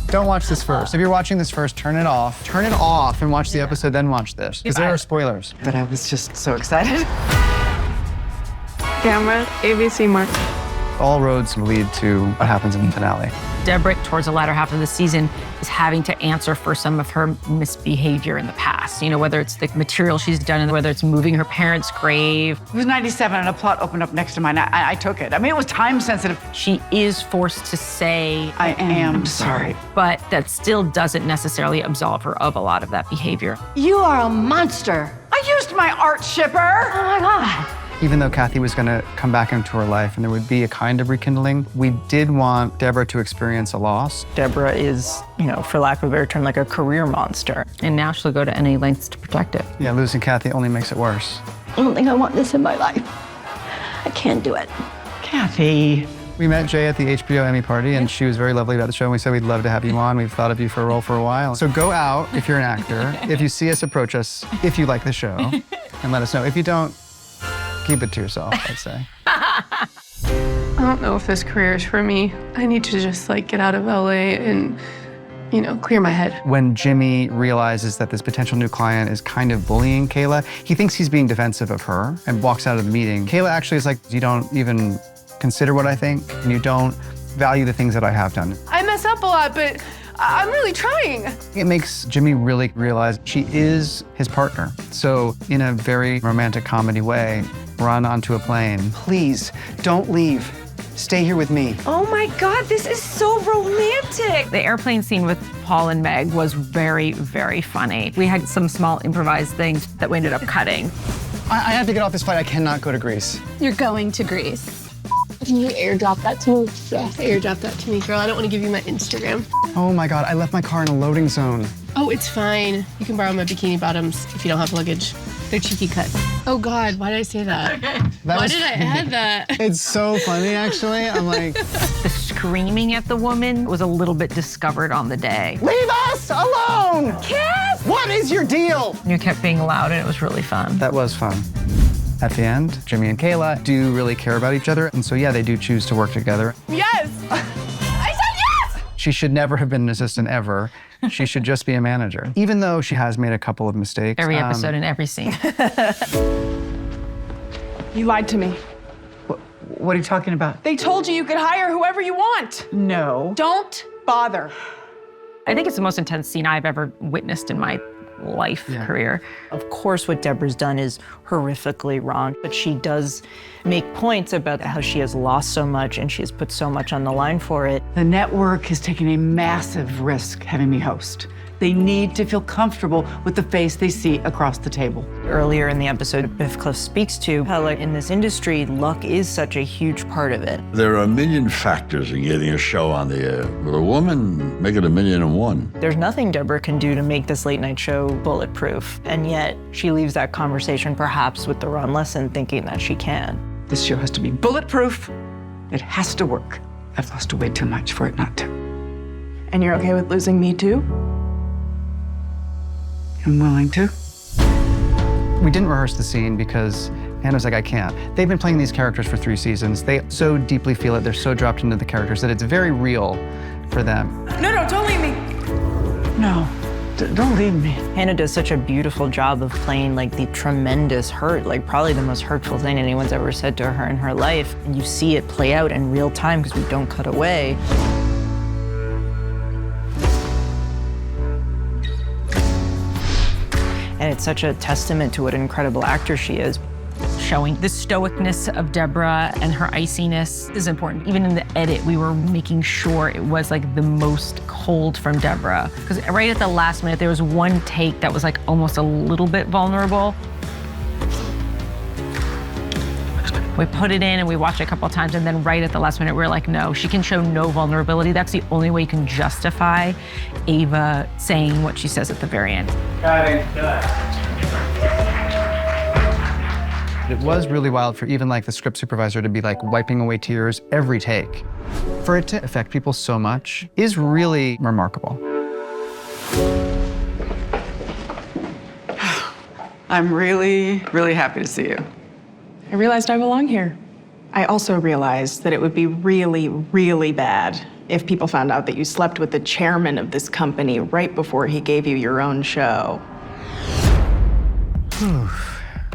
Don't watch this first. If you're watching this first, turn it off. Turn it off and watch the episode, then watch this. Because there are spoilers. But I was just so excited. Camera, ABC mark. All roads lead to what happens in the finale. Deborah, towards the latter half of the season, is having to answer for some of her misbehavior in the past. You know, whether it's the material she's done and whether it's moving her parents' grave. It was 97 and a plot opened up next to mine. I took it. I mean, it was time sensitive. She is forced to say, I am sorry. but that still doesn't necessarily absolve her of a lot of that behavior. You are a monster. I used my art shipper. Oh my God. Even though Kathy was gonna come back into her life and there would be a kind of rekindling, we did want Deborah to experience a loss. Deborah is, you know, for lack of a better term, like a career monster. And now she'll go to any lengths to protect it. Yeah, losing Kathy only makes it worse. I don't think I want this in my life. I can't do it. Kathy. We met Jay at the HBO Emmy party and she was very lovely about the show and we said we'd love to have you on. We've thought of you for a role for a while. So go out if you're an actor. If you see us, approach us if you like the show and let us know. If you don't, keep it to yourself, I'd say. I don't know if this career is for me. I need to just like get out of LA and, you know, clear my head. When Jimmy realizes that this potential new client is kind of bullying Kayla, he thinks he's being defensive of her and walks out of the meeting. Kayla actually is like, you don't even consider what I think and you don't value the things that I have done. I mess up a lot, but I'm really trying. It makes Jimmy really realize she is his partner. So in a very romantic comedy way, run onto a plane. Please, don't leave. Stay here with me. Oh my God, this is so romantic. The airplane scene with Paul and Meg was very, very funny. We had some small improvised things that we ended up cutting. I have to get off this flight. I cannot go to Greece. You're going to Greece. Can you airdrop that to me? Yeah, airdrop that to me, girl. I don't want to give you my Instagram. Oh my God, I left my car in a loading zone. Oh, it's fine. You can borrow my bikini bottoms if you don't have luggage. They're cheeky cut. Oh God, why did I say that? Why did I add that? It's so funny, actually. I'm like... The screaming at the woman was a little bit discovered on the day. Leave us alone! Kiss! What is your deal? You kept being loud and it was really fun. That was fun. At the end, Jimmy and Kayla do really care about each other. And so, yeah, they do choose to work together. Yes! I said yes! She should never have been an assistant ever. She should just be a manager. Even though she has made a couple of mistakes. Every episode and every scene. You lied to me. What are you talking about? They told you could hire whoever you want. No. Don't bother. I think it's the most intense scene I've ever witnessed in my life career. Of course, what Deborah's done is horrifically wrong, but she does make points about how she has lost so much and she has put so much on the line for it. The network has taken a massive risk having me host. They need to feel comfortable with the face they see across the table. Earlier in the episode, Biff Cliff speaks to how, like, in this industry, luck is such a huge part of it. There are a million factors in getting a show on the air. With a woman, make it 1,000,001. There's nothing Deborah can do to make this late night show bulletproof, and yet she leaves that conversation perhaps with the wrong lesson, thinking that she can. This show has to be bulletproof. It has to work. I've lost way too much for it not to. And you're okay with losing me too? I'm willing to. We didn't rehearse the scene because Hannah's like, I can't. They've been playing these characters for 3 seasons. They so deeply feel it. They're so dropped into the characters that it's very real for them. No, don't leave me. No, don't leave me. Hannah does such a beautiful job of playing like the tremendous hurt, like probably the most hurtful thing anyone's ever said to her in her life. And you see it play out in real time because we don't cut away. And it's such a testament to what an incredible actor she is. Showing the stoicness of Deborah and her iciness is important. Even in the edit, we were making sure it was like the most cold from Deborah. Because right at the last minute, there was one take that was like almost a little bit vulnerable. We put it in and we watched it a couple of times, and then right at the last minute, we were like, no, she can show no vulnerability. That's the only way you can justify Ava saying what she says at the very end. It was really wild for even like the script supervisor to be like wiping away tears every take. For it to affect people so much is really remarkable. I'm really, really happy to see you. I realized I belong here. I also realized that it would be really, really bad if people found out that you slept with the chairman of this company right before he gave you your own show?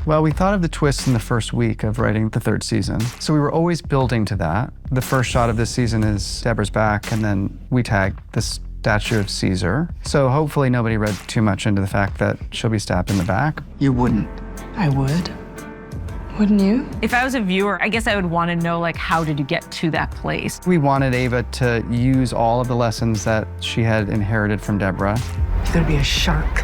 Well, we thought of the twist in the first week of writing the third season. So we were always building to that. The first shot of this season is Deborah's back, and then we tag the statue of Caesar. So hopefully nobody read too much into the fact that she'll be stabbed in the back. You wouldn't. I would. Wouldn't you? If I was a viewer, I guess I would want to know, like, how did you get to that place? We wanted Ava to use all of the lessons that she had inherited from Deborah. You gotta be a shark.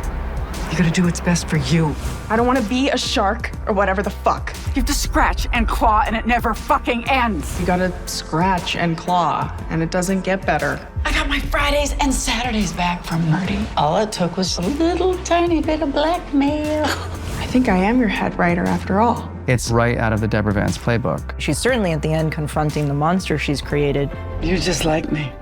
You gotta do what's best for you. I don't want to be a shark or whatever the fuck. You have to scratch and claw, and it never fucking ends. You gotta scratch and claw, and it doesn't get better. I got my Fridays and Saturdays back from Murdy. All it took was a little tiny bit of blackmail. I think I am your head writer after all. It's right out of the Deborah Vance playbook. She's certainly at the end confronting the monster she's created. You're just like me.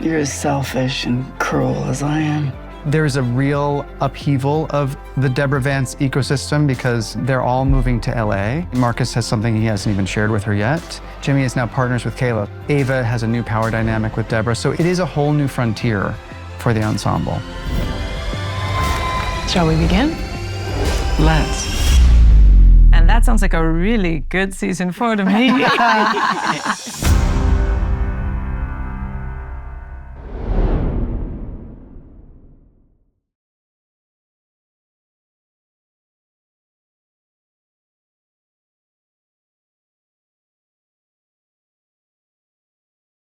You're as selfish and cruel as I am. There's a real upheaval of the Deborah Vance ecosystem because they're all moving to LA. Marcus has something he hasn't even shared with her yet. Jimmy is now partners with Kayla. Ava has a new power dynamic with Deborah. So it is a whole new frontier for the ensemble. Shall we begin? Let's. And that sounds like a really good season 4 to me.